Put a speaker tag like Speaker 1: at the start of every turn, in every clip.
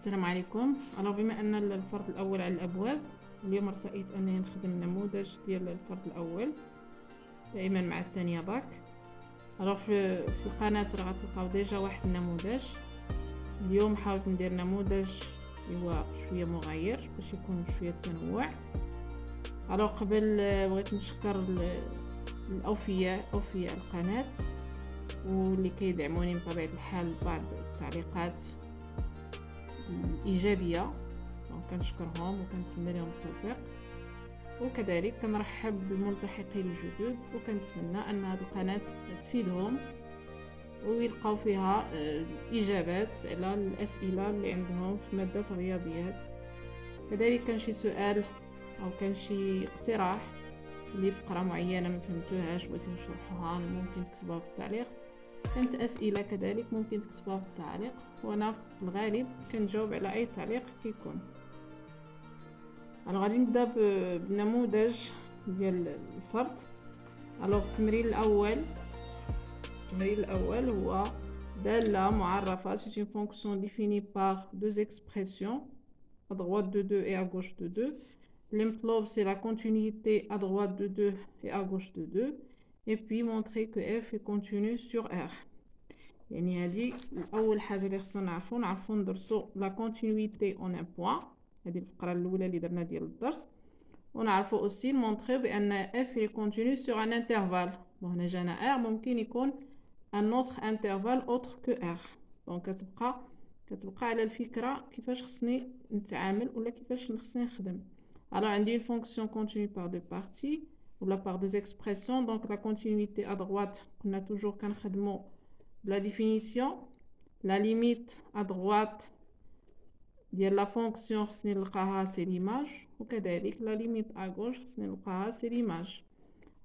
Speaker 1: السلام عليكم. بما ان الفرد الاول على الابواب، اليوم ارتأيت انني نخدم نموذج ديال الفرد الاول دائما مع الثانيه باك. في القناه راه غتلقاو ديجا واحد النموذج. اليوم حاولت ندير نموذج هو شويه مغاير باش يكون شويه تنوع. قبل بغيت نشكر اوفياء القناه واللي كيدعموني بطبيعه الحال بعض التعليقات ايجابيه، كنشكرهم وكنتمنى لهم التوفيق. وكذلك كنرحب بالملتحقين الجدد وكنتمنى ان هذه القناه تفيدهم ويلقاو فيها اجابات على الاسئله اللي عندهم في ماده الرياضيات. كذلك كان شي سؤال او كان شي اقتراح اللي فقره معينه ما فهمتوهاش بغيتو نشرحوها، ممكن تكتبوها في التعليق. كانت اسئله كذلك ممكن تكتبوها في التعليق، وانا في الغالب كنجاوب على اي تعليق كيكون. غادي نبدا بالنموذج ديال الفرد. التمرين الاول هو داله معرفه. C'est une fonction définie par deux expressions à droite de 2 et à gauche de 2. L'improbe, c'est la continuité à droite de 2 et à gauche de 2. Et puis montrer que f est continu sur R. يعني هذه اول حاجه اللي خصنا نعرفو ندرسو لا كونتينيتي اون ان بوين. هذه الفقره الاولى اللي درنا ديال الدرس. ونعرفو اوسي مونطريو بان اف est continu sur un intervalle. هنا جانا R ممكن يكون un autre intervalle autre que R. دونك كتبقى على الفكره كيفاش خصني نتعامل ولا كيفاش خصني نخدم. عندي une fonction continue par deux parties ولا par deux expressions. Donc la continuité à droite كنا toujours كنخدمو la définition, la limite à droite de la fonction c'est l'image, وكذلك la limite à gauche c'est l'image.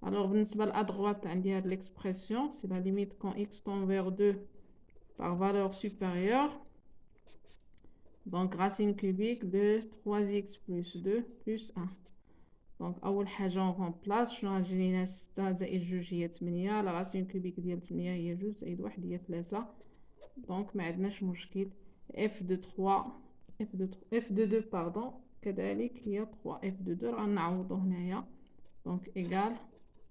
Speaker 1: بالنسبة à droite عندي هاد l'expression, c'est la limite quand x tend vers 2 par valeur supérieure. Donc racine cubique de 3x plus 2 plus 1. Donc أول حاجة on remplace. شنو غتجي لينا 6 زائد 2 هي 8. لا راسين كوبيك ديال 8 هي 2 زائد 1 هي 3. دونك ما عندناش مشكل. f de 2 pardon كذلك هي 3. f de 2 غنعوضو هنايا. دونك égal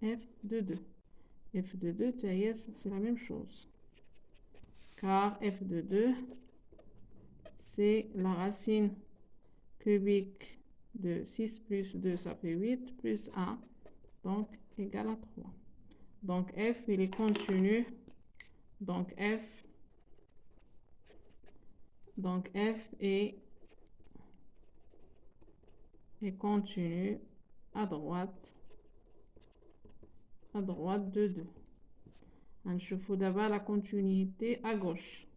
Speaker 1: f de 2. f de 2 حتى هي c'est la même chose car f de 2 c'est la racine cubique de 6 plus 2 ça fait 8 plus 1 donc égal à 3. Donc f il est continu. Donc f est continu à droite de 2. نشوفوا دابا la continuité à gauche.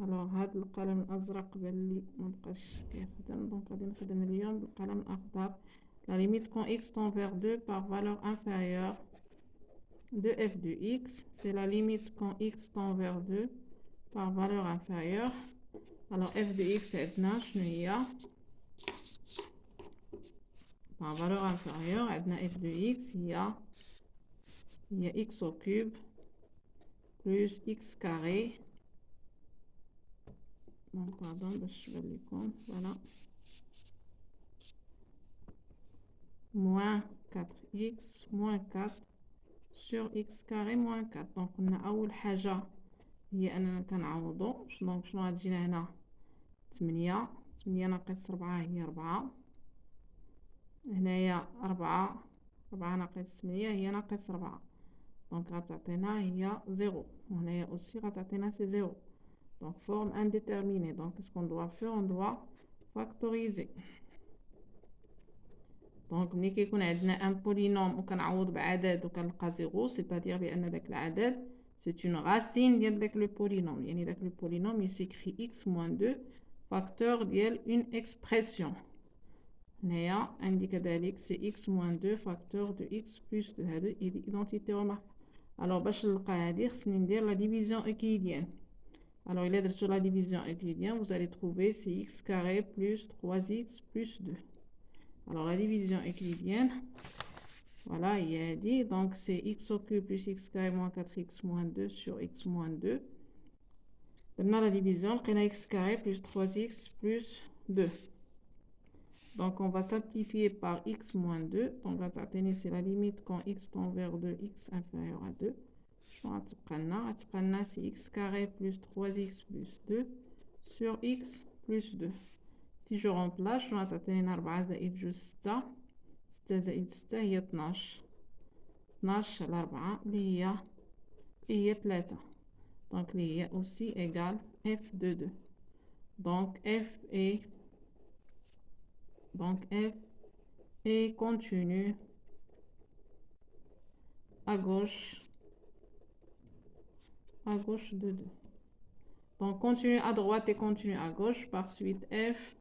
Speaker 1: هاد القلم الازرق بان لي مبقاش كيخدم، دونك غادي نخدم اليوم بالقلم الاخضر. La limite quand x tend vers 2 par valeur inférieure de f de x, c'est la limite quand x tend vers 2 par valeur inférieure. f de x عندنا شنو هي par valeur inférieure. عندنا f de x هي x au cube plus x carré. Donc pardon باش تبان لكم voilà moins 4x moins 4 sur x carré moins 4. دونك قلنا اول حاجه هي اننا كنعوضو. شنو غتجينا هنا 8 ناقص 4 هي 4. هنايا 4 ناقص 8 هي ناقص 4. دونك غتعطينا هي 0. وهنايا اوسي غتعطينا سي 0. Donc forme indéterminée. Donc qu'est-ce qu'on doit faire? On doit factoriser. Donc ملي كيكون عندنا ان بولينوم وكنعوض بعدد وكنلقى 0 c'est-à-dire بان داك العدد c'est une racine ديال داك لو بولينوم. يعني داك لو بولينوم يسيكري x moins 2 facteur ديال une expression. هنايا عندي كذلك c'est x moins 2 facteur de x plus 2. هادو identité remarquable. باش نلقى هادي خصني ندير la division euclidienne. il est sur la division euclidienne, vous allez trouver c'est x carré plus 3x plus 2. La division euclidienne, voilà, il y a dit, donc c'est x au cube plus x carré moins 4x moins 2 sur x moins 2. On a la division, on a x carré plus 3x plus 2. Donc, on va simplifier par x moins 2. Donc, c'est la limite quand x tend vers 2, x inférieur à 2. C'est x carré plus 3x plus 2 sur x plus 2. Si je remplace, je vais 4 زائد جوج 6. 6 زائد 6 هي 12. 12 على 4 اللي هي 3. Donc, il y a aussi égal f de 2. Donc, f est continu à gauche de 2. Donc, continu à droite et continu à gauche. Par suite, f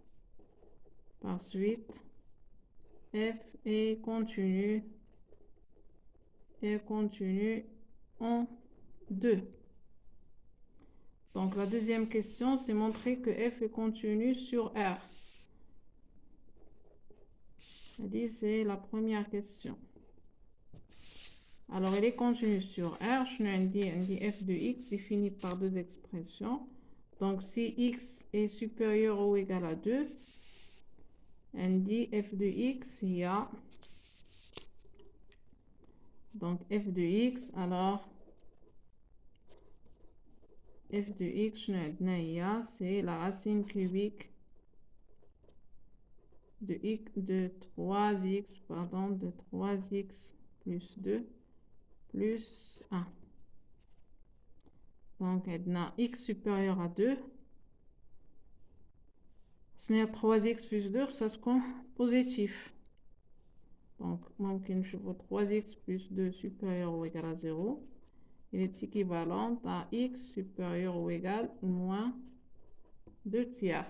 Speaker 1: est continu en 2. Donc, la deuxième question, c'est montrer que f est continu sur R. C'est la première question. Alors, elle est continue sur R. Je dis f de x défini par deux expressions. Donc, si x est supérieur ou égal à 2, on dit f de x, il y a donc f de x, alors f de x, c'est la racine cubique de 3x, de 3x plus 2 plus 1. Donc, on a x supérieur à 2. C'est 3x plus 2, ça se compte positif. Donc, ممكن نشوفوا 3x plus 2 supérieur ou égal à 0. Il est équivalent à x supérieur ou égal à moins 2 tiers.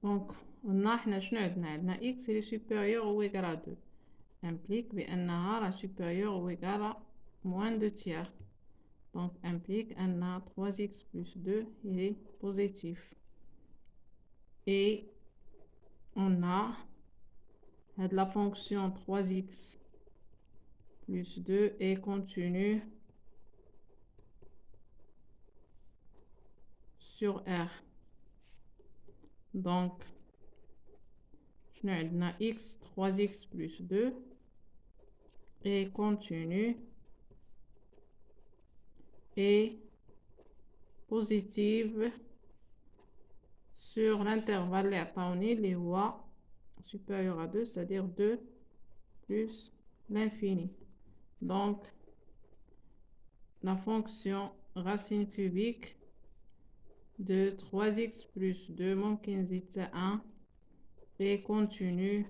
Speaker 1: Donc, on a x est supérieur ou égal à 2. Implique بأنها supérieur ou égal à moins 2 tiers. Donc, implique qu'on a 3x plus 2, il est positif. Et on a la fonction 3x plus 2 est continue sur R. Donc, on a x 3x plus 2 est continue et positive sur l'intervalle les voies supérieur à 2, c'est-à-dire 2 plus l'infini. Donc, la fonction racine cubique de 3x plus 2 ممكن نزيد 1 est continue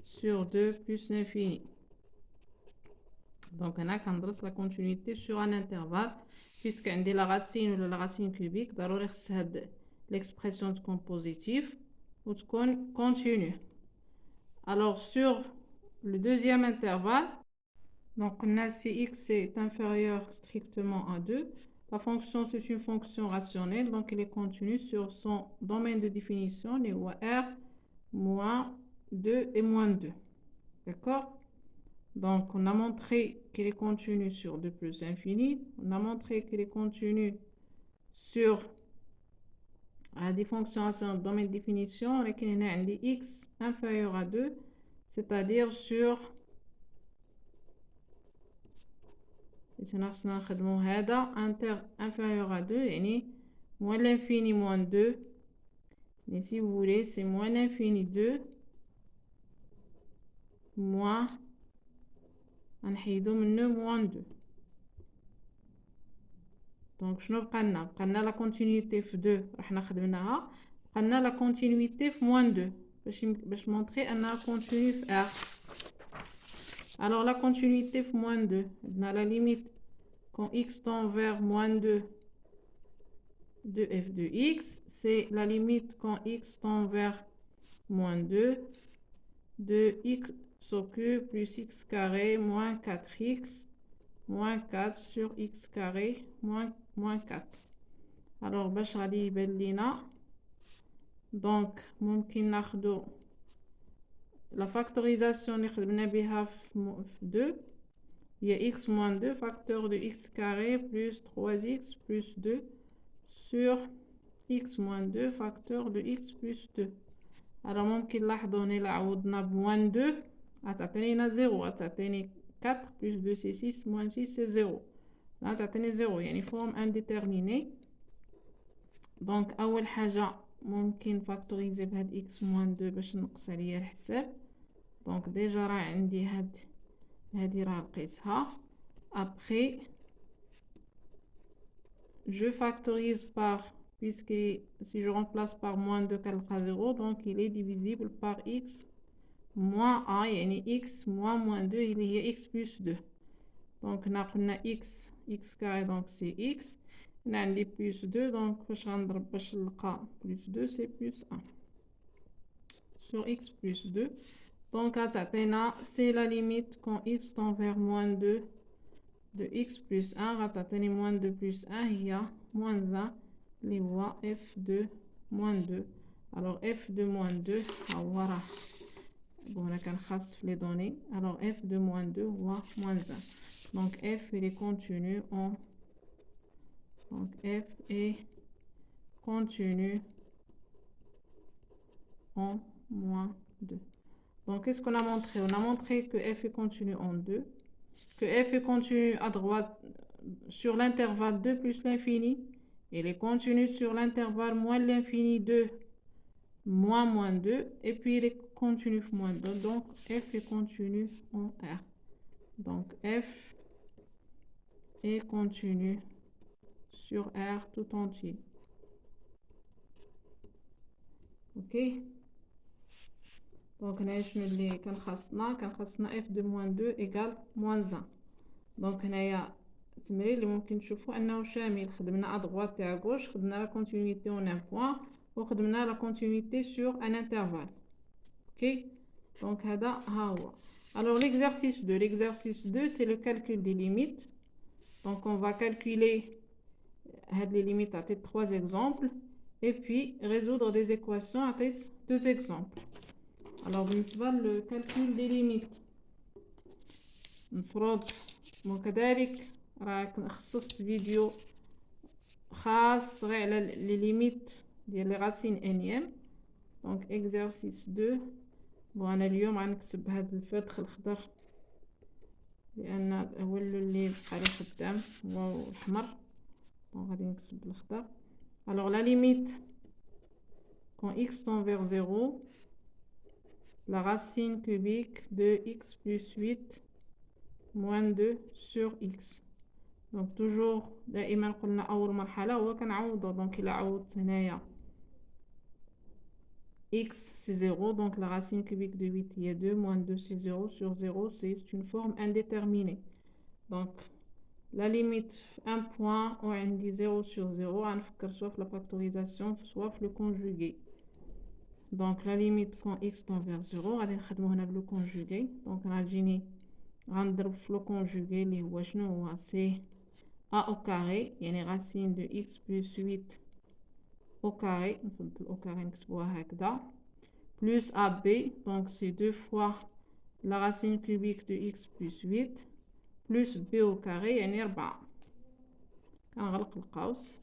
Speaker 1: sur 2 plus l'infini. Donc, on a qu'ندرس la continuité sur un intervalle, puisqu'on dit la racine ou la racine cubique, ضروري خص هاد l'expression تكون positive ou تكون continue. Alors, sur le deuxième intervalle, donc on a si x est inférieur strictement à 2, la fonction c'est une fonction rationnelle, donc elle est continue sur son domaine de définition, les R moins 2 et moins 2. D'accord? Donc, on a montré qu'elle est continue sur 2 plus infini. On a montré qu'elle est continue sur des fonctions rationnelles dans domaine de définition. On a dit x inférieur à 2, c'est-à-dire sur inférieur à 2, يعني moins l'infini moins 2. Et si vous voulez, c'est moins l'infini 2 moins غنحيدو منه moins 2. Donc, شنو بقالنا la continuité في 2 راح نخدمناها. بقالنا la continuité في moins 2 باش montrer انها continue في R. Alors, la continuité في moins 2, on a la limite quand x tend vers moins 2 de f de x, c'est la limite quand x tend vers moins 2 de x au cube plus x carré moins 4x moins 4 sur x carré moins 4. Alors, باش غادي يبان لينا donc ممكن ناخدو la factorisation اللي خدمنا بها في 2 il y a x moins 2 facteur de x carré plus 3x plus 2 sur x moins 2 facteur de x plus 2. Alors ممكن نلاحظوا هنا عوضنا ب moins 2 غتعطيني 0 غتعطيني 4 plus 2 c'est 6 moins 6 c'est 0 là تعطيني 0 يعني forme indéterminée. دونك اول حاجه ممكن فاكتوريزي بهاد x moins 2 باش نقص عليا الحساب. دونك ديجا راه عندي هادي راه لقيتها. après je factorise par puisque si je remplace par moins 2 كنلقى 0 donc il est divisible par x moins a يعني x moins 2 اللي هي x plus 2. donc هنا قلنا x carré donc c'est x هنا عندي plus 2 donc فاش غنضرب باش نلقى plus 2 c'est plus 1 sur x plus 2. donc غتعطينا c'est la limite quand x tend vers moins 2 de x plus 1 غتعطيني moins 2 plus 1 هي moins 1 اللي هو f de moins 2. alors f de moins 2 ها هو راه bon هنا كنخص في les données. alors f de moins 2 هو moins 1 donc f il est contenu en donc f est contenu en moins 2. donc qu'est-ce qu'on a montré? On a montré que f est contenu en 2, que f est contenu à droite sur l'intervalle 2 plus l'infini, il est contenu sur l'intervalle moins l'infini 2 moins 2, et puis il est continu moins 2, donc f est contenu en R. donc f est contenu sur R tout entier. ok donc هنا شنو اللي كنخصنا f de moins 2 égale moins 1. donc هنايا التمرين اللي ممكن تشوفوا انه شامل. خدمنا ادغوات تاع غوش، خدمنا لا كونتينيتي اون ان بوين، وخدمنا لا كونتينيتي سور ان انترفال. اوكي دونك هذا ها هو. alors l'exercice 2 c'est le calcul des limites. donc on va calculer هاد les limites à 3 exemples et puis résoudre des équations à 2 exemples. alors بالنسبه le calcul des limites المفروض وكذلك راك خصصت فيديو خاص غير على لي ليميت ديال لي راسين انيام. دونك اكزرسيس 2. بون انا اليوم غنكتب هذا الفتخ الخضر لان هو اللي بقى لي خدام هو الاحمر، دونك غادي نكتب بالخضر. alors la limite quand x tend vers 0 la racine cubique de x plus 8 moins 2 sur x. donc toujours دائما قلنا اول مرحله هو كنعوضو. دونك الا عوضت هنايا x c'est 0 donc la racine cubique de 8 هي 2 moins 2 c'est 0 sur 0 c'est une forme indéterminée. donc la limite un point ou عندي 0 sur 0 غنفكر soit في la factorisation soit في le conjugué. donc la limite quand x tend vers 0 غادي نخدمو هنا بلو conjugué. donc غتجيني غنضرب في لو conjugué اللي هو شنو هو سي a au carré يعني racine de x plus 8 au carré نفضل au carré نكتبوها هكذا plus ab donc c'est 2 fois la racine cubique de x plus 8 plus b au carré يعني 4. كنغلق القوس.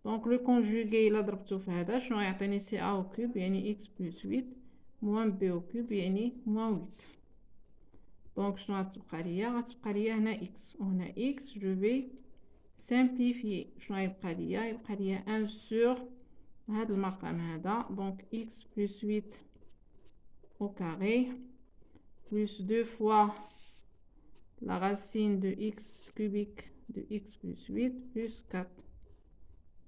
Speaker 1: donc le conjugué إلا ضربته في هذا شنو يعطيني سي a au cube يعني x plus 8 moins b au cube يعني moins 8. donc شنو غتبقى ليا هنا x وهنا x. je vais simplifier. شنو يبقى ليا 1 sur هذا المقام هذا donc x plus 8 au carré plus 2 fois la racine de x cubique de x plus 8 plus 4.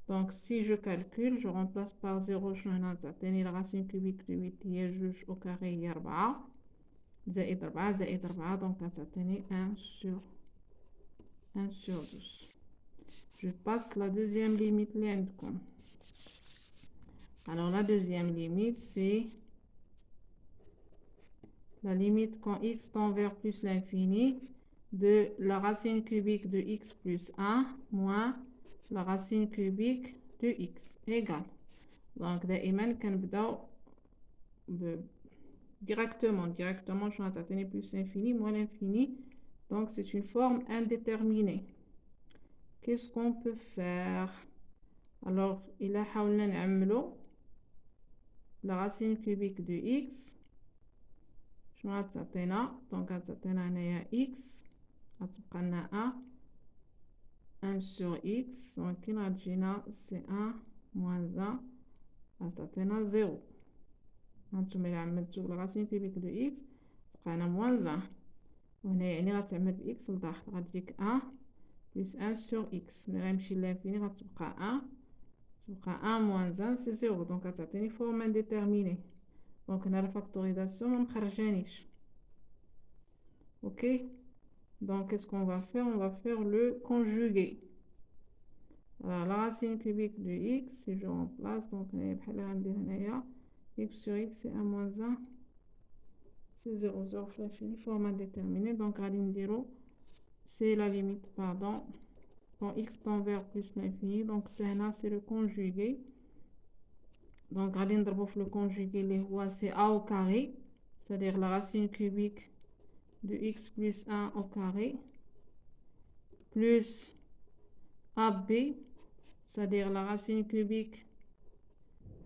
Speaker 1: donc si je calcule je remplace par 0 شنو هنا تعطيني la racine cubique de 8 هي 2 au carré هي 4 زائد 4 زائد 4 donc تعطيني 1 sur 12. je passe la deuxième limite اللي عندكم. alors la deuxième limite c'est la limite quand x tend vers plus l'infini de la racine cubique de x plus 1 moins la racine cubique de x égale. donc دائما كنبداو directement شنو تعطيني plus l'infini moins l'infini Donc, c'est une forme indéterminée. Qu'est-ce qu'on peut faire? Alors, il a حاولنا نعملو la racine cubique de x. شنو غتعطينا؟ دونك غتعطينا هنايا x غتبقى لنا 1 sur x. دونك كي غتجينا سي 1 moins 1 غتعطينا 0. هانتوما إلا عملتو la racine cubique de x تبقى لنا moins 1. وهنا يعني غتعمل بإكس لداخل غتجيك 1 plus 1 sur x. ملي غيمشي لانفيني غتبقى 1. تبقى 1 moins 1 c'est 0. دونك غتعطيني forme indéterminée. دونك هنا la factorisation مخرجانيش. Ok. Donc qu'est-ce qu'on va faire? On va faire le conjugué. Alors la racine cubique de x, si je remplace, donc x sur x c'est 1 moins 1. C'est 0, 0 fois l'infini, forme indéterminée. Donc, c'est la limite, pardon. Quand x tend vers plus l'infini, donc c'est le conjugué. Donc, le conjugué, c'est a au carré, c'est-à-dire la racine cubique de x plus 1 au carré, plus ab, c'est-à-dire la racine cubique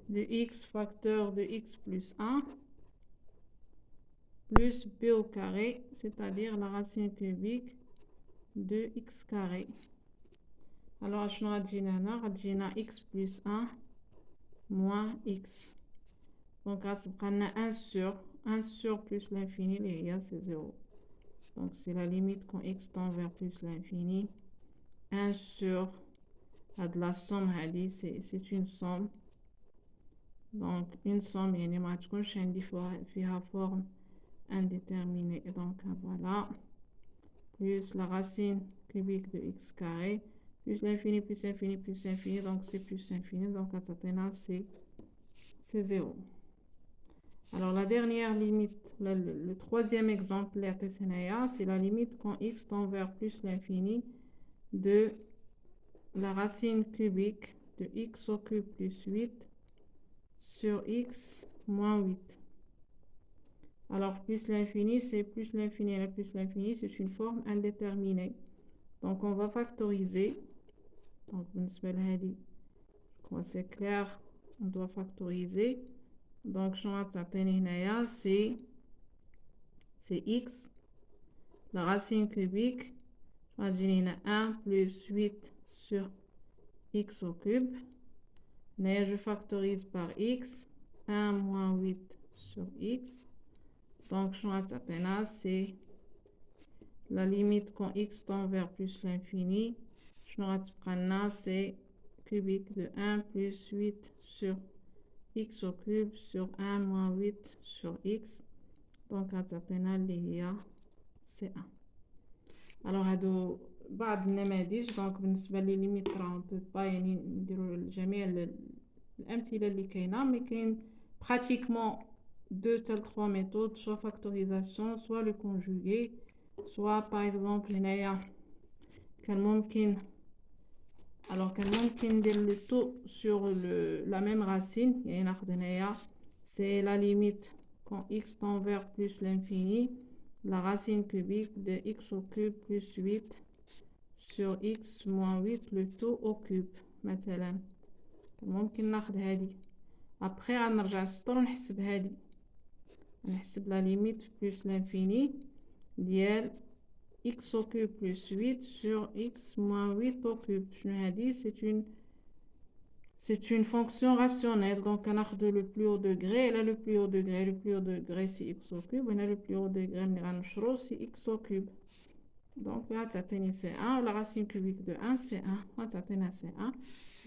Speaker 1: de x facteur de x plus 1, plus b au carré, c'est-à-dire la racine cubique de x carré. Alors, je vais x plus 1 moins x. Donc, on a 1 sur plus l'infini, c'est 0. Donc, c'est la limite quand x tend vers plus l'infini. 1 sur de la somme, c'est une somme. Donc, une somme, il y a une forme indéterminée. Et donc, voilà. Plus la racine cubique de x carré. Plus l'infini, plus l'infini, plus l'infini. Donc, c'est plus l'infini. Donc, c'est 0. Alors, la dernière limite, le troisième exemple, c'est la limite quand x tend vers plus l'infini de la racine cubique de x au cube plus 8 sur x moins 8. Alors, plus l'infini, c'est plus l'infini et plus l'infini, c'est une forme indéterminée. Donc, on va factoriser. Donc, c'est clair, on doit factoriser. Donc, c'est x, la racine cubique. Je 1 plus 8 sur x au cube. Je factorise par x. 1 moins 8 sur x. Donc, c'est la limite quand x tend vers plus l'infini. C'est cubique de 1 plus 8 sur x au cube sur 1 moins 8 sur x. Donc, c'est 1. Alors, هادو بعض النماذج. donc بالنسبة لي ليميت راه on peut pas يعني نديرو جميع الأمثلة اللي كاينة، مي كاين pratiquement 2 تال 3 méthodes, soit factorisation, soit le conjugué, soit par exemple هنايا كان ممكن ندير le taux sur la même racine. يعني ناخد هنايا c'est la limite quand x tend vers plus l'infini, la racine cubique de x au cube plus 8 sur x moins 8 le tout au cube. مثلا ممكن ناخد هادي. après غنرجع للسطر ونحسب هادي. نحسب la limite plus l'infini ديال x au cube plus 8 sur x moins 8 au cube. شنو هادي؟ c'est une fonction rationnelle. Donc, on a le plus haut degré. Et là, le plus haut degré, c'est x au cube. Et là, le plus haut degré, c'est x au cube. Donc, là, c'est 1. La racine cubique de 1, c'est 1. Là, c'est 1.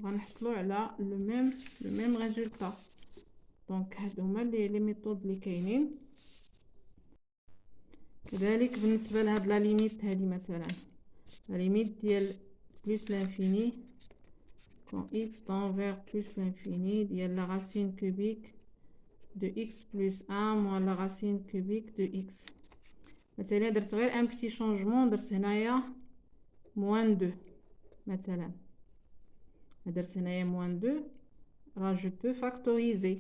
Speaker 1: On va le même résultat. Donc, les méthodes les كاينين. كذلك بالنسبة لهاد la limite هذه مثلا. La limite ديال plus l'infini. Quand x tend vers plus l'infini, il y a la racine cubique de x plus 1 moins la racine cubique de x. مثلا درت غير un petit changement, درت هنايا moins 2 مثلا. درت هنايا moins 2. Alors je peux factoriser.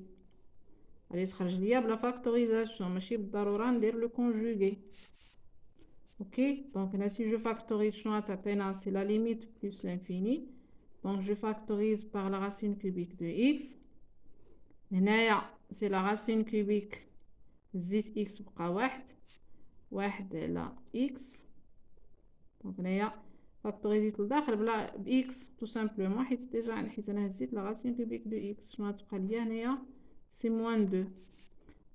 Speaker 1: غادي تخرج ليا بلا factorisation، ماشي بالضرورة ندير le conjugué. Ok, donc là, si je factorise, c'est la limite plus l'infini. Donc, je factorise par la racine cubique de x. هنايا c'est la racine cubique زيد x بقى واحد على x. دونك هنايا فاكتوريزيت لداخل بلا بإكس تو سامبلومون حيت ديجا حيت أنا هزيت لا راسين كوبيك دو إكس. شنو غتبقى ليا هنايا؟ سي موان دو.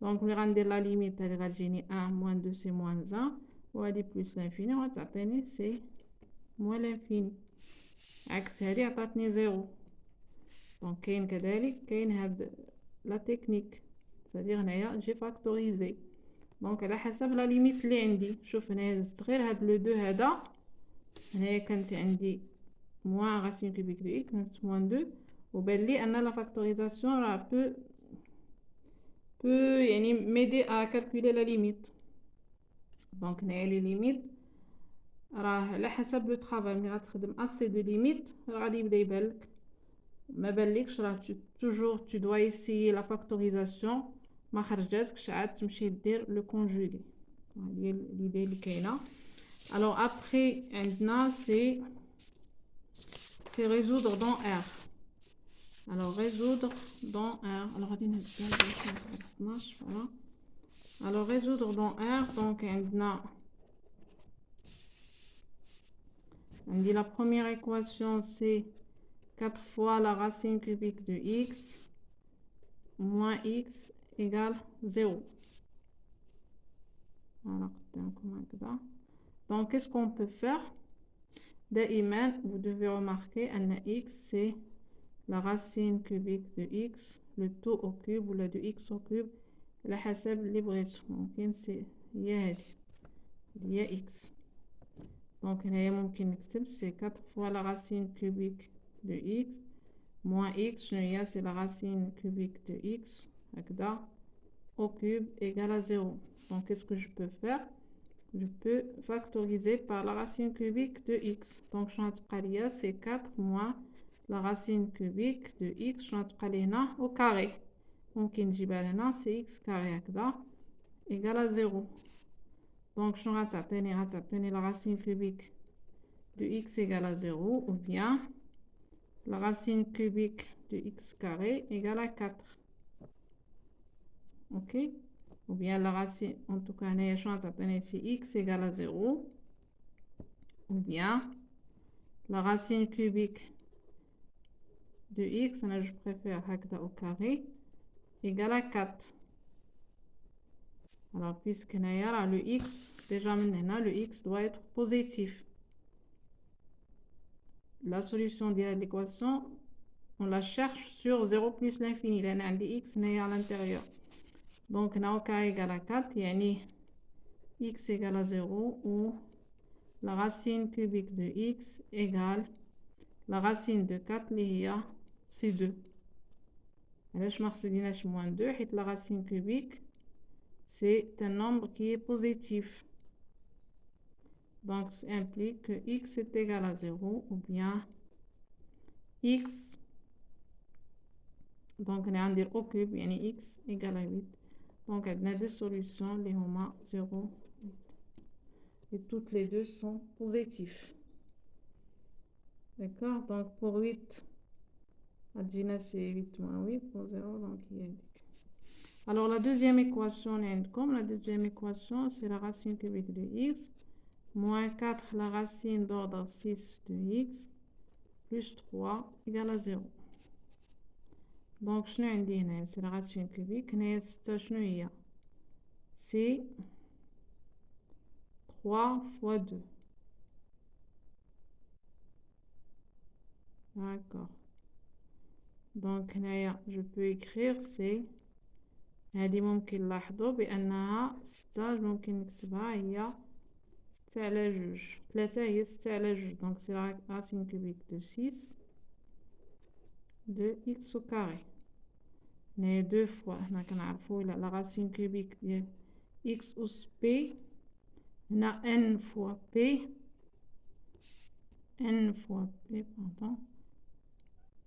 Speaker 1: دونك ملي غندير لا ليميت هادي غتجيني أن موان دو سي موان زان، وهادي بلوس لانفيني وغتعطيني سي موان لانفيني، عكس هادي عطاتني زيرو. دونك كاين كذلك كاين هاد لا تكنيك، سادير هنايا جي فاكتوريزي دونك على حسب لا ليميت اللي عندي. شوف هنايا زدت غير هاد لو دو هذا، هنايا كانت عندي موان راسين كوبيك دو إكس كانت موان دو، وبان لي أن لا فاكتوريزاسيون راه بو يعني ميدي à calculer la limite. دونك هنايا لي ليميت راه على حسب لو طرافاي، ملي غتخدم اسي دو ليميت راه غادي يبدا يبانلك، ما بانلكش راه توجور تو دوا ايسيي لا فاكتوريزاسيون ما خرجاتكش عاد تمشي دير لو كونجوغي. هي ليدي اللي كاينه. الوغ ابخي عندنا سي résoudre dans R. Alors résoudre dans R. Alors غادي نهزها باش ما تغرسناش. Voilà. Alors résoudre dans R. Donc on dit la première équation c'est 4 fois la racine cubique de x moins x égale 0. Voilà. Donc qu'est-ce qu'on peut faire? دائما vous devez remarquer أن x c'est la racine cubique de x, le tout au cube ou le de x au cube على حسب اللي بغيتو. ممكن سي هي هادي هي x. دونك هنايا ممكن نكتب سي 4 fois la racine cubique de x moins x. شنو هي؟ سي la racine cubique de x هكذا au cube égale à 0. Donc qu'est-ce que je peux faire? Je peux factoriser par la racine cubique de x. Donc شنو غتبقى ليا؟ سي 4 moins la racine cubique de x. شنو غتبقى لي هنا؟ au carré. ممكن نجيبها لهنا سي x carré هكذا égale à 0. Donc شنو غتعطيني؟ غتعطيني la racine cubique de x égale à 0 ou bien la racine cubique de x carré égale à 4. Ok, ou bien la racine, en tout cas هنايا شنو غتعطيني؟ سي x égale à 0 ou bien la racine cubique de x, je préfère هكذا au carré égale à 4. Alors puisque هنايا le x déjà maintenant le x doit être positif. La solution de l'équation on la cherche sur 0 plus l'infini لأن عندي x هنايا à l'intérieur. Donc هنا au carré égale à 4 يعني x égale à 0 ou la racine cubique de x égale la racine de 4 اللي هي c'est 2. علاش ما خصناش moins 2 حيت la racine cubique c'est un nombre qui est positif. Donc ça implique que x est égal à 0 ou bien x, donc on a dire au cube يعني x égale à 8. Donc on a deux solutions les homa 0 8 et toutes les deux sont positifs. D'accord, donc pour 8 adjina c'est 8 moins 8 pour 0 donc il y a. Alors la deuxième équation comme la deuxième équation c'est la racine cubique de x moins 4 la racine d'ordre 6 de x plus 3 égale à 0. Donc شنو عندي هنا؟ c'est la racine cubique. هنا 6 شنو هي؟ c'est 3 fois 2. D'accord. Donc هنايا je peux écrire c'est هذه ممكن نلاحظوا بأنها 6 ممكن نكتبها هي 6 على 2. 3 هي 6 على 2. Donc c'est la racine cubique de 6 de x au carré. هنايا 2 fois هنا كنعرفوا la racine cubique ديال x أس p هنا n fois p pardon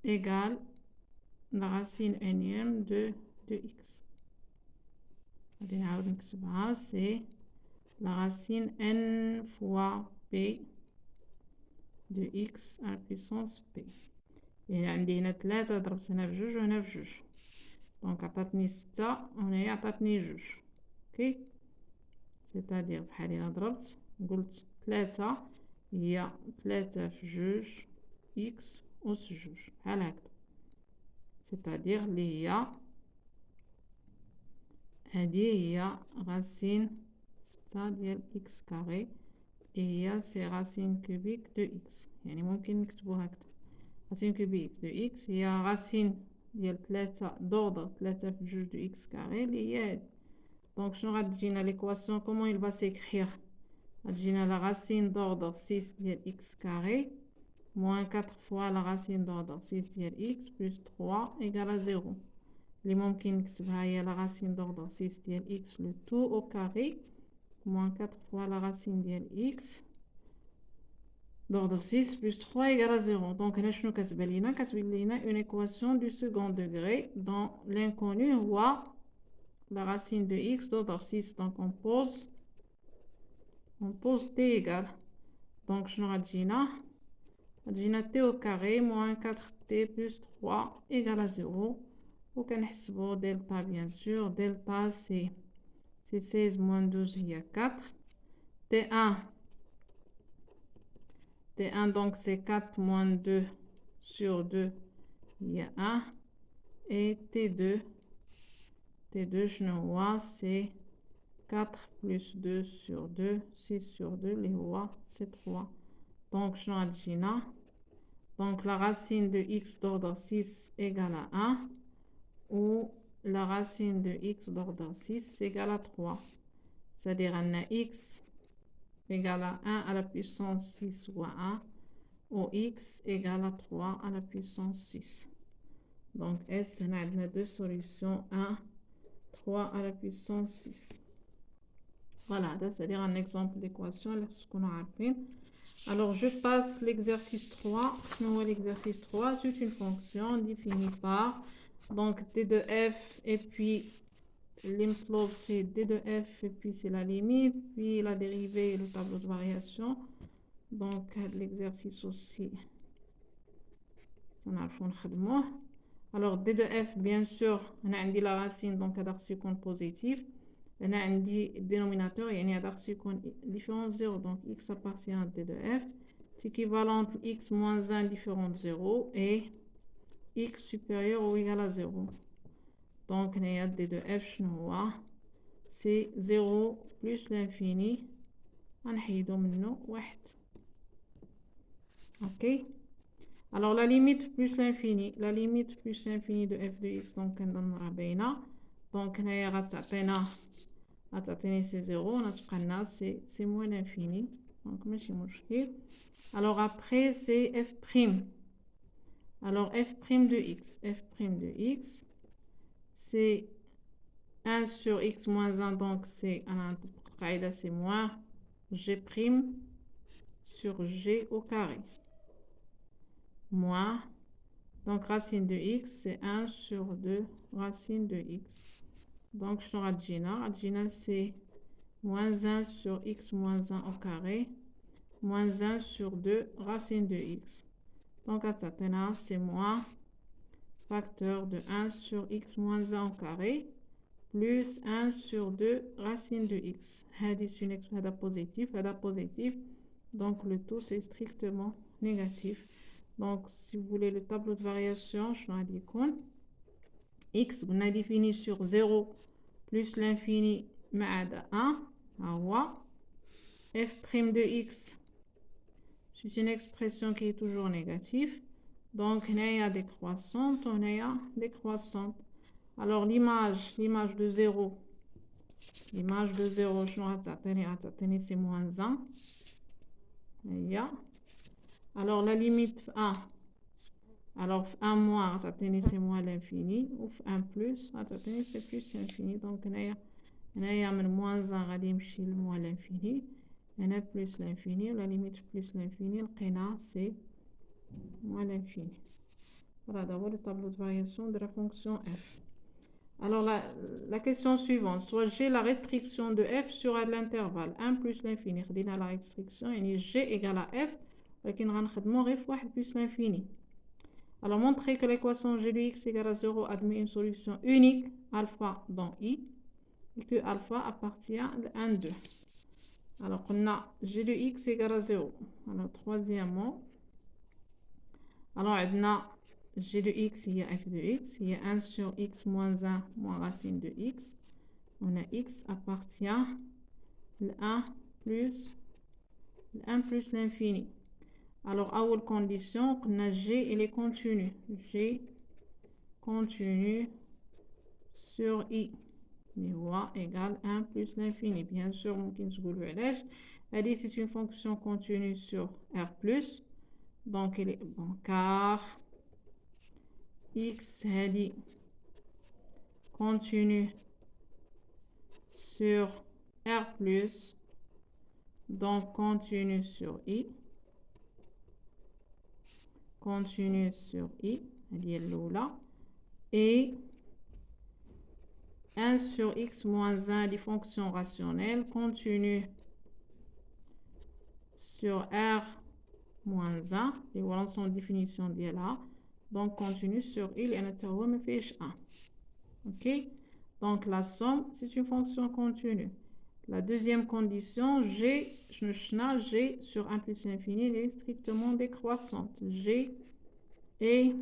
Speaker 1: égale la racine énième de x. غادي نعاود نكتبها c'est la racine n fois p de x à la puissance p. يعني عندي هنا 3 ضربت هنا في 2 وهنا في 2 دونك عطاتني 6 وهنايا عطاتني 2 اوكي سيتادير بحال هنا ضربت قلت 3 هي 3 في 2 x أس 2 بحال هكدا سيتادير اللي هي هادي هي racine 6 ديال x كاري هي سي racine كوبيك دو x يعني ممكن نكتبو هكدا racine كوبيك دو x هي racine ديال 3 d'ordre 3 في 2 دو x كاري اللي هي هادي دونك شنو غتجينا ليكواسيون كومون il va s'écrire غتجينا la racine d'ordre 6 ديال x carré moins 4 fois la racine d'ordre 6 ديال x plus 3 égale à 0 اللي ممكن نكتبها هي la racine d'ordre 6 ديال x le tout au carré moins 4 fois la racine ديال x d'ordre 6 plus 3 égale à 0 donc هنا شنو كتبان لينا une équation du second degré dont l'inconnu هو la racine de x d'ordre 6 donc on pose t égale donc je n'aurai t au carré moins 4t plus 3 égale à 0 وكنحسبوا delta bien sûr delta c'est 16 moins 12 il y a 4 t1 donc c'est 4 moins 2 sur 2 il y a 1 et t2 je ne vois c'est 4 plus 2 sur 2 6 sur 2 les voix c'est 3 donc je n'ai donc la racine de x d'ordre 6 égale à 1 ou la racine de x d'ordre 6 égale à 3 c'est-à-dire on a x égale à 1 à la puissance 6 ou 1 ou x égale à 3 à la puissance 6 donc S on a deux solutions 1 3 à la puissance 6 voilà c'est-à-dire un exemple d'équation ce qu'on a appris. Alors je passe l'exercice 3. L'exercice 3 c'est une fonction définie par donc d de f et puis l'enveloppe c'est d de f et puis c'est la limite puis la dérivée et le tableau de variation. Donc l'exercice aussi on a le fond de alors d de f bien sûr on a la racine donc هذا خصو يكون positif. هنا عندي dénominateur يعني هذا خصو يكون différent 0 donc x appartient à d de f c'est équivalent x moins 1 différent de 0 et x supérieur ou égal à 0 donc هنا d de f شنو هو c'est 0 plus l'infini غنحيدو منه 1 ok alors la limite plus l'infini de f de x donc كنضمنها باينه donc هنايا غتعطينا c'est 0 c'est moins l'infini donc ماشي مشكل. alors après c'est f prime alors f prime de x c'est 1 sur x moins 1 donc c'est c'est moins g prime sur g au carré moins donc racine de x c'est 1 sur 2 racine de x donc je n'aurai c'est moins 1 sur x moins 1 au carré moins 1 sur 2 racine de x donc c'est moins facteur de 1 sur x moins 1 au carré plus 1 sur 2 racine de x c'est une expression positif donc le tout c'est strictement négatif. Donc si vous voulez le tableau de variation je vais dire x on a défini sur 0 plus l'infini مع 1 هو f prime de x c'est une expression qui est toujours négative donc il y a décroissante alors l'image de 0 je vais c'est moins 1 alors la limite 1 alors 1 moins c'est moins l'infini ou 1 plus c'est plus l'infini donc هنايا من moins 1 غادي يمشي ل moins l'infini هنا plus l'infini la limite plus l'infini لقينا c'est moins l'infini. Voilà d'abord le tableau de variation de la fonction f. Alors, la question suivante, soit j'ai la restriction de f sur l'intervalle 1 plus l'infini. خدينا la restriction, يعني g égale à f, ولكن غنخدمو غير في 1 plus l'infini. Alors, montrer que l'équation g de x égale à 0 admet une solution unique, alpha dans i, et que alpha appartient à 1, 2. Alors, on a g de x égale à 0. Alors, troisièmement, alors, on a g de x, il y a f de x, il y a 1 sur x moins 1 moins racine de x. On a x appartient à 1 plus l'infini. Alors, à quelle condition, on a g, il est continu. G continu sur i. Égale 1 plus l'infini. Bien sûr, on peut c'est une fonction continue sur R+. Donc, il est bon, car x est continu sur R+, donc continu sur i. Continue sur i, et 1 sur x moins 1 des fonctions rationnelles continue sur r moins 1 et voilà son définition de là, donc continue sur i et l'intervalle me fait 1. Ok, donc la somme c'est une fonction continue. La deuxième condition, g sur 1 plus l'infini est strictement décroissante. G est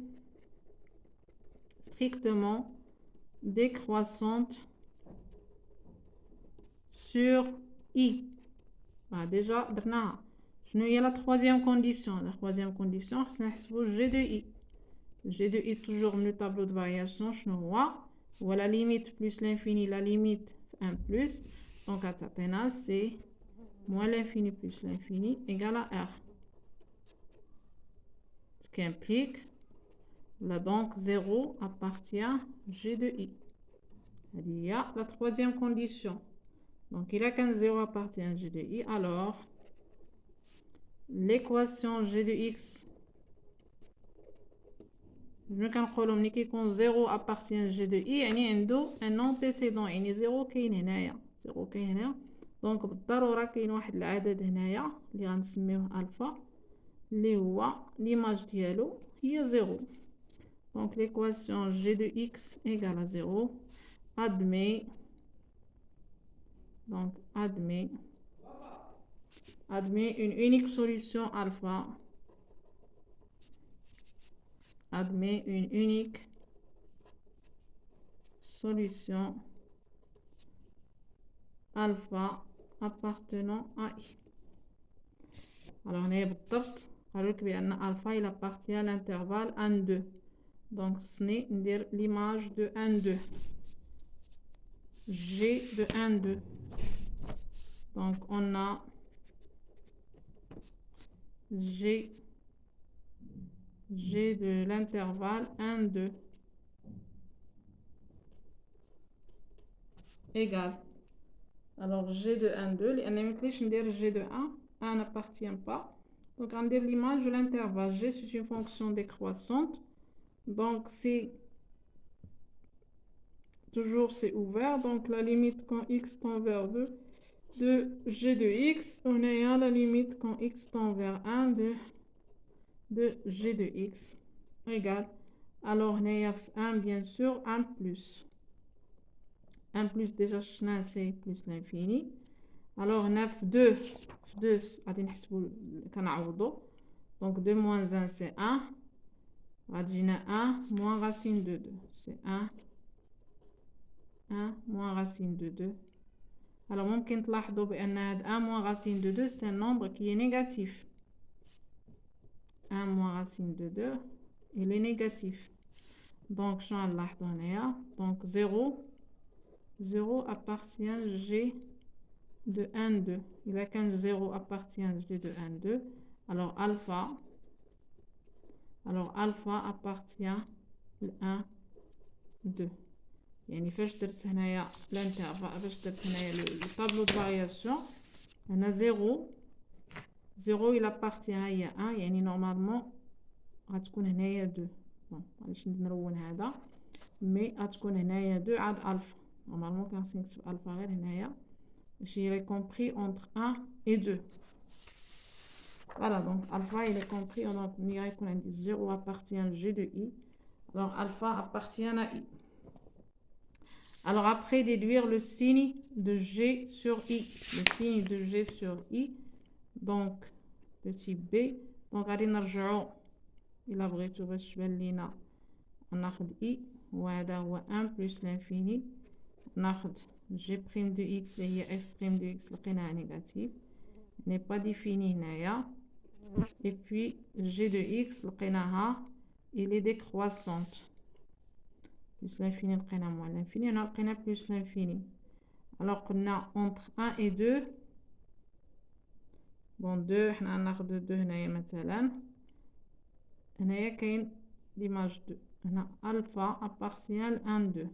Speaker 1: strictement décroissante sur i. Ah, déjà, je n'ai la troisième condition. La troisième condition, c'est g de i. G de i toujours le tableau de variation. Je vois la limite plus l'infini, la limite 1 plus. Donc, à Tatena, c'est moins l'infini plus l'infini égale à r. Ce qui implique, là donc 0 appartient à g de i. Il y a la troisième condition. Donc, il a qu'un 0 appartient à g de i. Alors, l'équation g de x, je me calcule que 0 appartient à g de i. Il y a un antécédent. Il y a 0 qui est هنايا. 0 qui est هنا. Donc, بالضرورة كاين واحد العدد هنايا اللي غنسميوه alpha اللي هو l'image ديالو هي 0. Donc, l'équation g de x égale à 0 admet, donc admet une unique solution alpha. Admet une unique solution alpha appartenant à i. Alors, on est بالضبط قالوا لك بأن alpha il appartient à l'intervalle 1, 2. Donc, c'est l'image de 1, 2. G de 1, 2. Donc, on a G de l'intervalle 1, 2 égale. Alors, G de 1, 2, G de 1 n'appartient pas. Donc, on dit l'image de l'intervalle. G, c'est une fonction décroissante. Donc, c'est toujours c'est ouvert. Donc, la limite quand x tend vers 2 de g de x, on est à la limite quand x tend vers 1 de g de x égale. Alors, on est à 1, bien sûr, 1 plus. 1 plus, déjà, c'est plus l'infini. Alors, 9, 2, donc 2 moins 1, c'est 1. 1 moins racine de 2, c'est 1 moins racine de 2. Alors, ممكن تلاحظوا بأن هذا 1 moins racine de 2, c'est un nombre qui est négatif. 1 moins racine de 2, il est négatif. Donc, je vais donc 0 appartient à g de 1, 2. Il a qu'un 0 appartient à g de 1, 2. Alors, alpha appartient à 1, 2. يعني فاش درت هنايا l'intervalle, فاش درت هنايا le tableau de variation, هنا 0 il appartient à 1, يعني normalement غتكون هنايا 2. bon علاش نرون هذا مي غتكون هنايا 2 عاد الفا. نورمالمون كان خصني نكتب الفا غير هنايا باش il est compris entre 1 et 2. Voilà, donc alpha il est compris, on a يكون عندي 0 appartient à G de I. Alors alpha appartient à I. Alors après déduire le signe de G sur I. Le signe de G sur I. Donc petit b. Donc غادي نرجعو إلا بغيتو باش تبان لينا ناخد I. وهذا هو 1 plus l'infini. ناخد G' de X اللي هي F' de X لقيناها négative. n'est pas défini هنايا. Et puis G de X لقيناها il est décroissante. Plus l'infini لقينا moins l'infini. On a لقينا plus l'infini. Alors qu'on a entre 1 et 2. Bon 2 حنا ناخد 2 هنايا مثلا. هنايا كاين l'image 2. هنا alpha appartient à 1 2.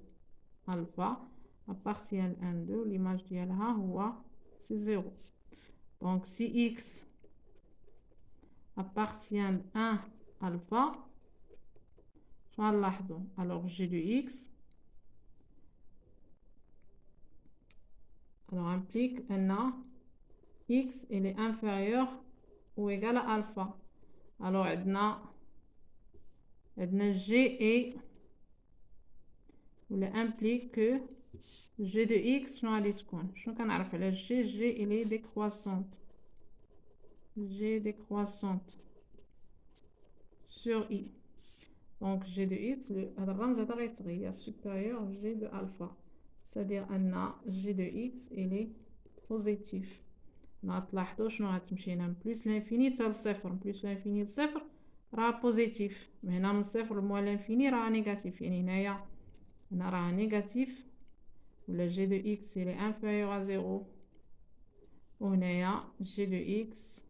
Speaker 1: Alpha appartient à 1 2. L'image ديالها هو c'est 0. Donc si X appartient à 1 alpha, alors G de X alors implique un X il est inférieur ou égal à alpha. Alors G est ou implique que G de X شنو غادي تكون شنو كنعرف على G il est décroissante. G décroissante sur I. Donc G de X هذا الرمز هذا غيتغير supérieur G de alpha. C'est-à-dire أن G de X il est positif. غتلاحظوا شنو غتمشي هنا بلس لانفيني حتى لصفر. بلس لانفيني لصفر راه بوزيتيف. من هنا من صفر لموال لانفيني راه نيجاتيف. يعني هنايا هنا راه نيجاتيف ولا G de X il est inférieur à 0. وهنايا G de X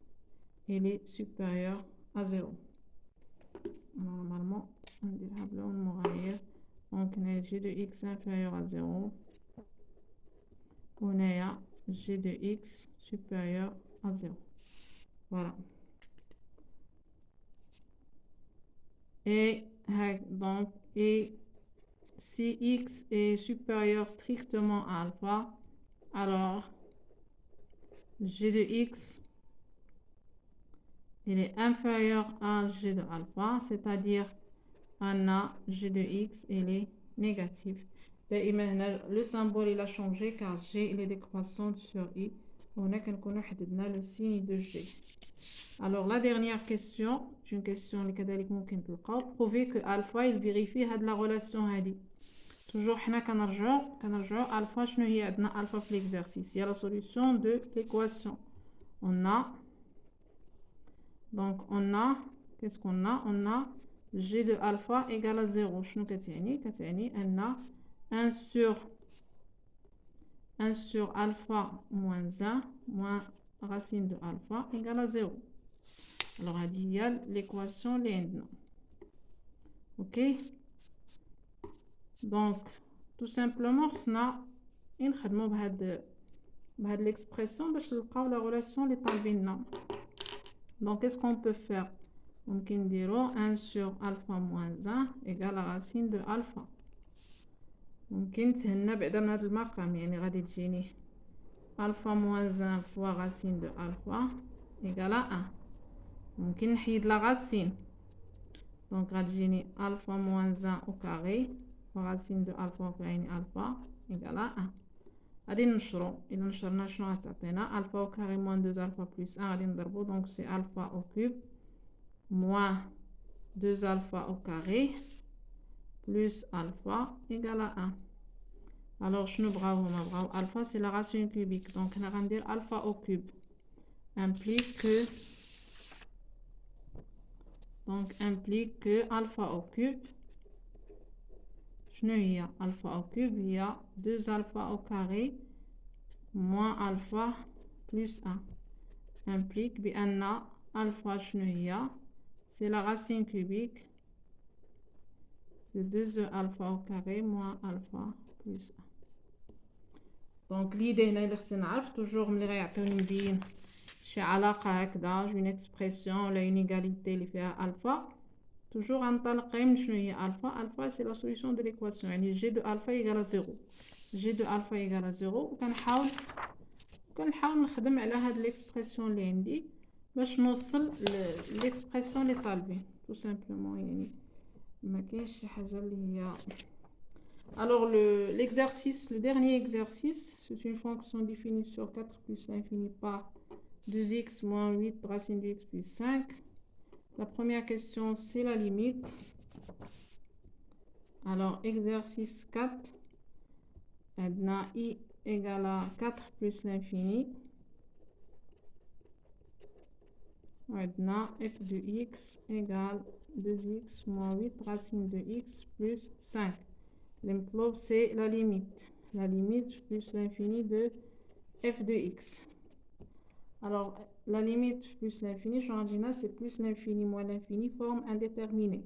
Speaker 1: il est supérieur à 0. Normalement نديرها بلون مغاير. Donc هنا G de X inférieur à 0. وهنايا G de X supérieur à 0. Voilà. Et donc si X est supérieur strictement à alpha, alors G de X il est inférieur à G de alpha, c'est-à-dire G de X il est négatif. Le symbole il a changé car G il est décroissant sur I. On a le signe de G. Alors la dernière question, c'est une question prouver que alpha il vérifie la relation هذه. Toujours حنا كنرجعوا alpha شنو هي عندنا alpha في l'exercice. Il y a la solution de l'équation. On a qu'est-ce qu'on a? On a G de alpha égale à 0. شنو كتعني أن 1 sur alpha moins 1 moins racine de alpha égale à 0. Alors il y a l'équation اللي عندنا. OK. Donc tout simplement خصنا نخدموا بهاد l'expression باش نلقاو la relation اللي طالبيننا. Donc qu'est-ce qu'on peut faire? ممكن نديرو 1 sur alpha moins 1 égale à racine de alpha. ممكن نتهنى بعدا من هذا المقام. يعني غادي تجيني alpha moins 1 fois racine de alpha égale à 1. ممكن نحيد la racine. Donc غادي تجيني alpha moins 1 au carré fois racine de alpha au carré alpha égale à 1. غادي ننشرو. إلا نشرنا شنو غتعطينا alpha au carré moins 2 alpha plus 1 غادي نضربو. Donc c'est alpha au cube moins 2 alpha au carré plus alpha égale à 1. Alors شنو بغاو هما بغاو alpha c'est la racine cubique. Donc هنا غندير alpha au cube implique que alpha au cube شنو هي alpha au cube هي 2 alpha au carré moins alpha plus 1 implique بأن alpha شنو هي c'est la racine cubique de 2 alpha au carré moins alpha plus 1. Donc l'idée هنا اللي خصني نعرف toujours ملي غيعطيوني نبين شي علاقة هكذا une expression ولا une égalité اللي فيها alpha toujours غنطلقين شنو هي alpha. Alpha c'est la solution de l'équation, يعني g de alpha égale à 0. g de alpha égale à 0. وكنحاول نخدم على هاد l'expression اللي عندي باش نوصل l'expression اللي طالبين tout simplement. يعني ما كاينش شي حاجه اللي هي. Alors l'exercice, le dernier exercice, c'est une fonction définie sur 4 plus l'infini par 2x moins 8 racine de x plus 5. La première question, c'est la limite. Alors, exercice 4, on a i égale à 4 plus l'infini. On a f de x égale 2x moins 8 racine de x plus 5. L'enveloppe, c'est la limite. La limite plus l'infini de f de x. Alors, la limite plus l'infini, c'est plus l'infini moins l'infini, forme indéterminée.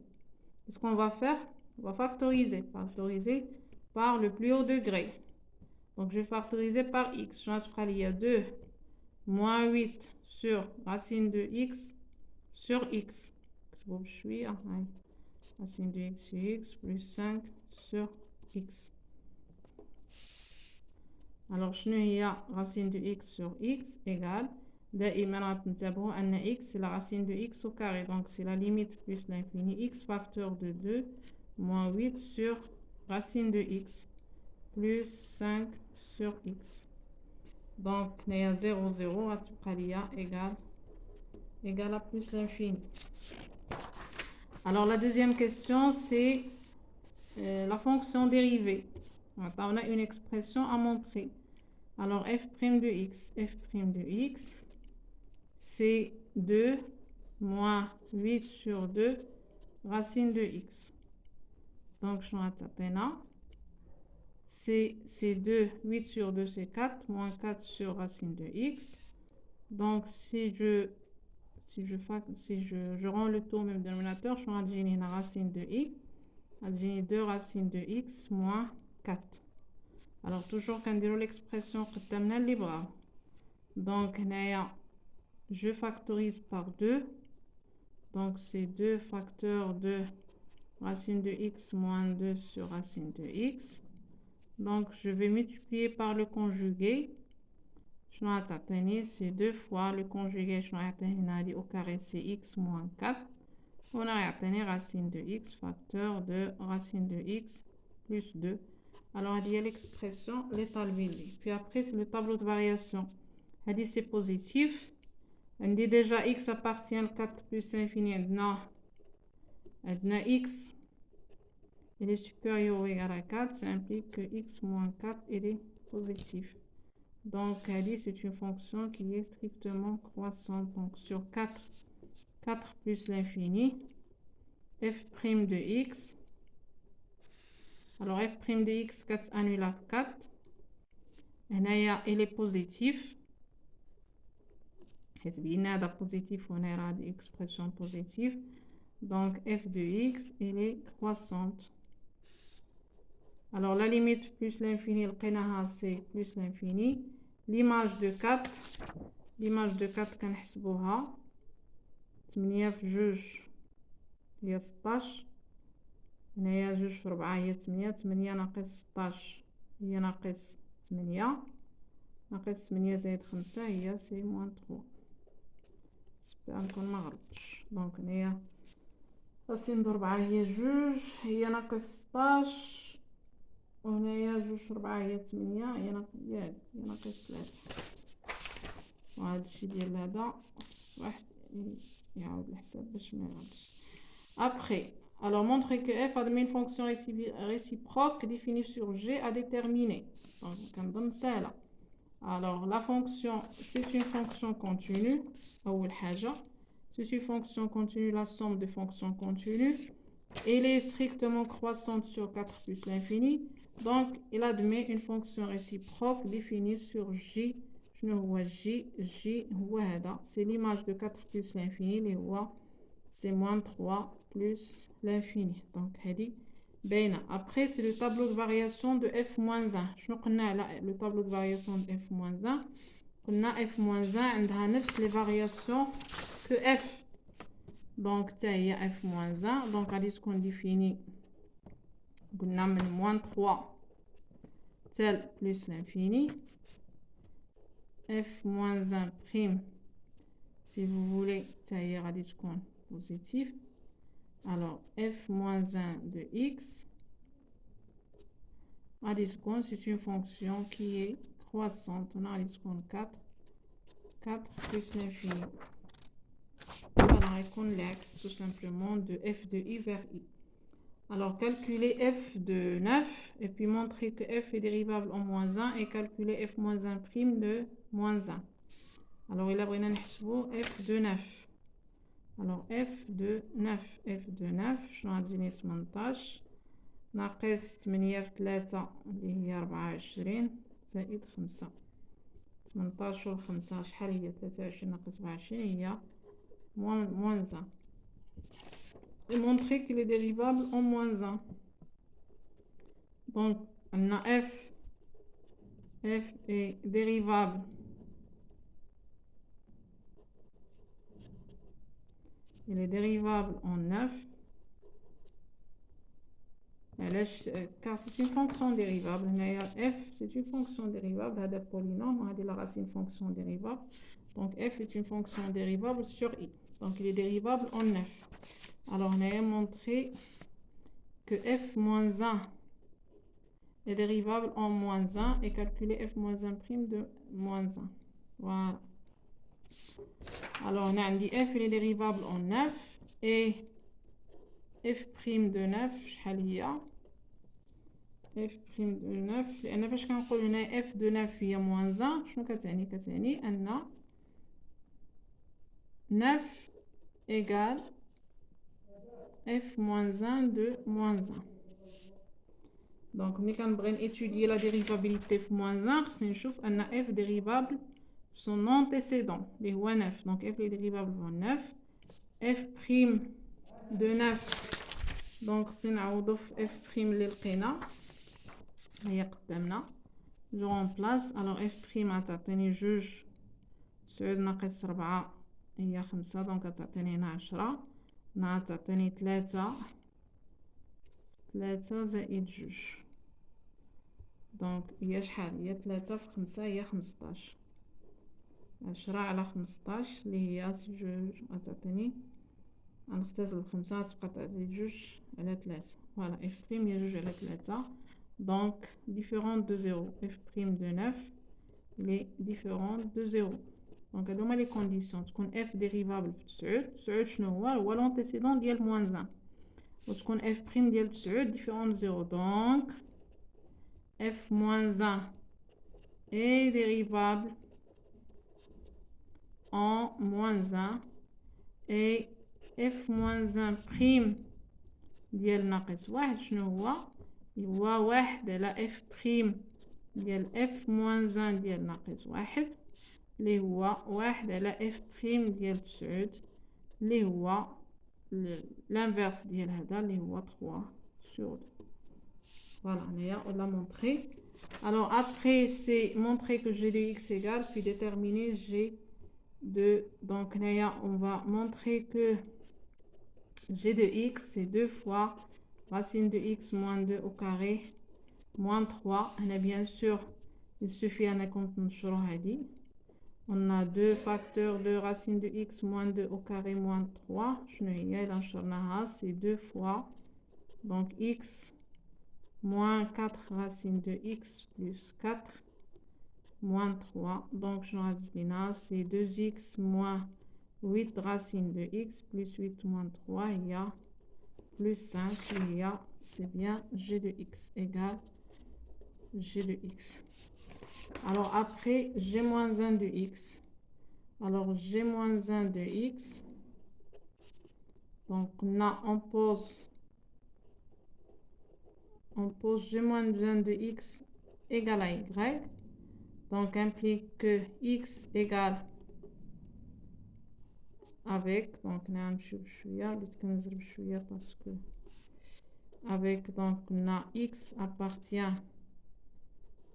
Speaker 1: Ce qu'on va faire, on va factoriser. Factoriser par le plus haut degré. Donc, je vais factoriser par x. Il y a 2 moins 8 sur racine de x sur x. Racine de x sur x plus 5 sur x. Alors, il y a racine de x sur x égale دائما نتبعوا أن x c'est la racine de x au carré, donc c'est la limite plus l'infini x facteur de 2 moins 8 sur racine de x plus 5 sur x. Donc il y a 0 0 égale à plus l'infini. Alors la deuxième question, c'est la fonction dérivée. On a une expression à montrer. Alors f' de x, c'est 2 moins 8 sur 2 racine de x. Donc, je vais c'est 2, 8 sur 2, c'est 4, moins 4 sur racine de x. Donc, si je rends le tout au même dénominateur, je vais gagner la racine de x. Je vais gagner 2 racines de x moins 4. Alors, toujours quand on dit l'expression que nous avons libre. Donc, je factorise par 2. Donc, c'est 2 facteurs de racine de x moins 2 sur racine de x. Donc, je vais multiplier par le conjugué. Je vais atteindre, c'est 2 fois le conjugué. Je vais atteindre au carré, c'est x moins 4. On a atteint racine de x facteur de racine de x plus 2. Alors, il y a l'expression l'état billet. Puis après, c'est le tableau de variation. Elle dit c'est positif. On dit déjà x appartient à 4 plus l'infini. X il est supérieur ou égal à 4. Ça implique que x moins 4 il est positif. Donc, elle dit c'est une fonction qui est strictement croissante. Donc, sur 4 plus l'infini, f' de x. Alors, f' de x, 4 annule à 4. Il est positif. Il a positif, on a une expression positive. Donc, f de x, il est croissante. Alors, la limite plus l'infini, c'est plus l'infini. L'image de 4, qu'on حسبوها 8 في 2 هي 16. هنايا 2 في 4 هي 8. 8 ناقص 16 هي ناقص 8. ناقص 8 زائد 5 هي سي موان 3. جيسبر نكون ما غلطتش. دونك هنايا راسين د 4 هي 2 هي ناقص 16 وهنايا 2 في 4 هي 8 هي ناقص 3. وهذا الشيء ديال هذا واحد يعاود الحساب باش ما يغلطش. Après, alors montrer que f admet une fonction réciproque définie sur g à déterminer. Donc, on donne ça là. Alors, la fonction, c'est une fonction continue. C'est une fonction continue, la somme de fonctions continues. Elle est strictement croissante sur 4 plus l'infini. Donc, il admet une fonction réciproque définie sur j. Je ne vois j, c'est l'image de 4 plus l'infini. C'est moins 3 plus l'infini. Donc, après, c'est le tableau de variation de f-1. Je le tableau de variation de f-1. On a f-1 عندها نفس les variations que f. Donc, il y a f moins 1. Donc, à ce qu'on définit, on a moins 3 tel plus l'infini. F moins 1 prime, si vous voulez, ça y est, radius positif. Alors, f moins 1 de x, radius c'est une fonction qui est croissante. On a radius 4 plus l'infini. Voilà, et qu'on l'axe tout simplement de f de i vers i. Alors, calculer f de 9 et puis montrer que f est dérivable en moins 1 et calculer f moins 1 prime de moins 1. Alors, il a besoin de f de 9. Alors, f de 9. f de 9, شنو غادي 18 ناقص 8 في 3 اللي هي 24 زائد 5. 18 و 5 شحال هي؟ 23 ناقص 24 هي moins 1. Et montrer qu'il est dérivable en moins 1. Donc, on a f est dérivable il est dérivable en 9 car c'est une fonction dérivable. F c'est une fonction dérivable, c'est un polynôme, c'est la racine fonction dérivable. Donc f est une fonction dérivable sur i. Donc il est dérivable en 9. Alors on a montré que f moins 1 est dérivable en moins 1 et calculer f moins 1 prime de moins 1. Voilà. Alors on a dit f il est dérivable en 9 et f prime de 9 شحال هي f prime de 9 لأن فاش كنقول هنا f de 9 هي moins 1 شنو كتعني؟ كتعني أن 9 égale f moins 1 de moins 1. Donc ملي كنبغي étudier la dérivabilité f moins 1 خصني نشوف أن f dérivable son antécédent اللي هو 9. Donc f est dérivable en 9 f prime de 9 donc سنعوضو في f prime اللي لقينا هي قدامنا. جو remplace. alors f prime غتعطيني 2 9 ناقص 4 هي 5 دونك غتعطيني هنا 10 هنا غتعطيني 3 زائد 2 دونك هي شحال؟ هي 3 في 5 هي 15. 10 على 15 اللي هي 2 غتعطيني غنختزل 5 غتبقى تعطيني 2 على 3. فوالا f prime هي 2 على 3. Donc, différente de 0. f prime de 9, les différentes de 0. Donc, هادو هما les conditions. تكون f dérivable في 9 شنو هو l'antécédent ديال moins 1. وتكون f prime ديال 9 différent de 0. Donc, f moins 1 est dérivable en moins 1 et f moins 1 prime ديال ناقص 1 شنو هو؟ هو 1 على f prime ديال f moins 1 ديال ناقص 1 اللي هو 1 على f prime ديال 9 اللي هو l'inverse ديال هذا اللي هو 3 sur 2. Voilà, on l'a montré. Alors après c'est montrer que g de x égale puis déterminer g de, donc là on va montrer que g de x c'est 2 fois racine de x moins 2 au carré moins 3. On a bien sûr, il suffit à on a 2 facteurs de racine de x moins 2 au carré moins 3. C'est 2 fois donc x moins 4 racine de x plus 4 moins 3. Donc je c'est 2x moins 8 racine de x plus 8 moins 3. Il y a plus 5. Il y a, c'est bien g de x égale g de x. Alors après g moins 1 de x. Alors g moins 1 de x. Donc on pose g moins 1 de x égale à y. Donc implique que x égale avec, donc on a un parce que avec, donc on a x appartient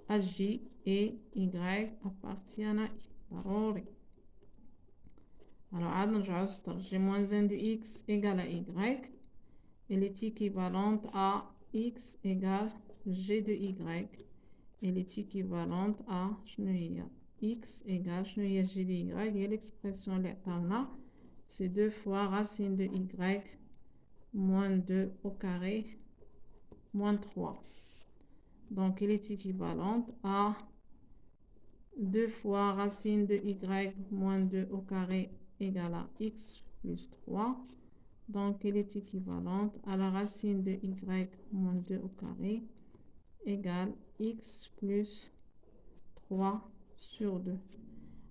Speaker 1: à j et y appartient à i. Alors, j'ai moins 1 de x égale à y. Elle est équivalente à x égale g de y. Elle est équivalente à x égale g de y. Et l'expression là, c'est 2 fois racine de y moins 2 au carré moins 3. Donc, elle est équivalente à 2 fois racine de y moins 2 au carré égale à x plus 3. Donc, elle est équivalente à la racine de y moins 2 au carré égale x plus 3 sur 2.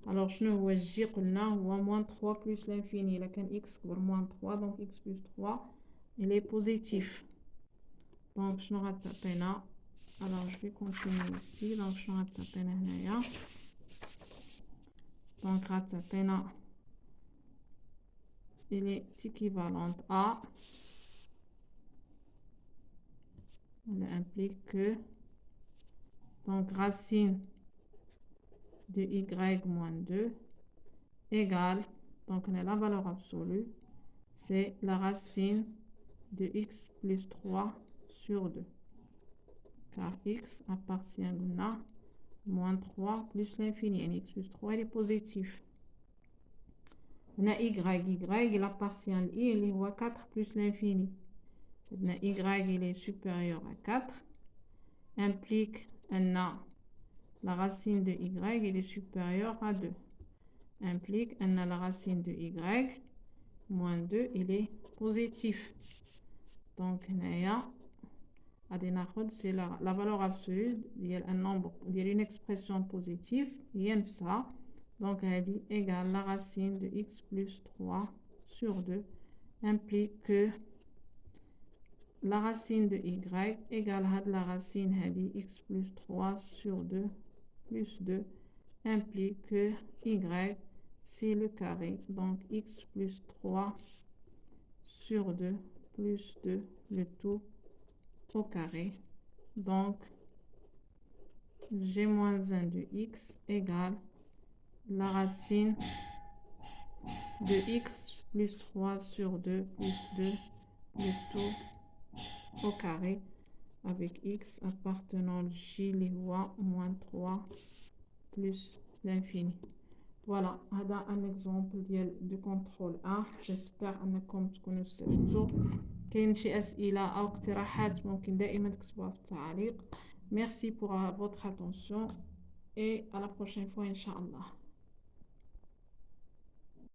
Speaker 1: Alors, je ne j قلنا هو moins 3 plus l'infini. Là, quand x est moins 3, donc x plus 3, il est positif. Donc, je n'aurai pas. Alors, je vais continuer ici. Donc, je n'aurai pas. Donc, il est équivalent à, on implique que, donc racine de y moins 2 égale, donc on a la valeur absolue, c'est la racine de x plus 3 sur 2. Car x appartient à moins 3 plus l'infini. Et x plus 3, il est positif. On a y, il appartient à i, il est 4 plus l'infini. Y, il est supérieur à 4. Implique la racine de y, il est supérieur à 2. Implique la racine de y, moins 2, il est positif. Donc, c'est la valeur absolue, il y a un nombre, il y a une expression positive, il y a ça. Donc, elle dit égale la racine de x plus 3 sur 2 implique que la racine de y égale à la racine de x plus 3 sur 2 plus 2 implique que y c'est le carré. Donc, x plus 3 sur 2 plus 2, le tout au carré. Donc, g moins 1 de x égale la racine de x plus 3 sur 2 plus 2, le tout au carré, avec x appartenant j les voies moins 3 plus l'infini. Voilà, هذا un exemple de contrôle A. j'espère أنكم تكونوا استفدتوا. كاين شي أسئلة أو اقتراحات ممكن دائما تكتبوها في التعليق. Merci pour votre attention et à la prochaine fois, Inch'Allah.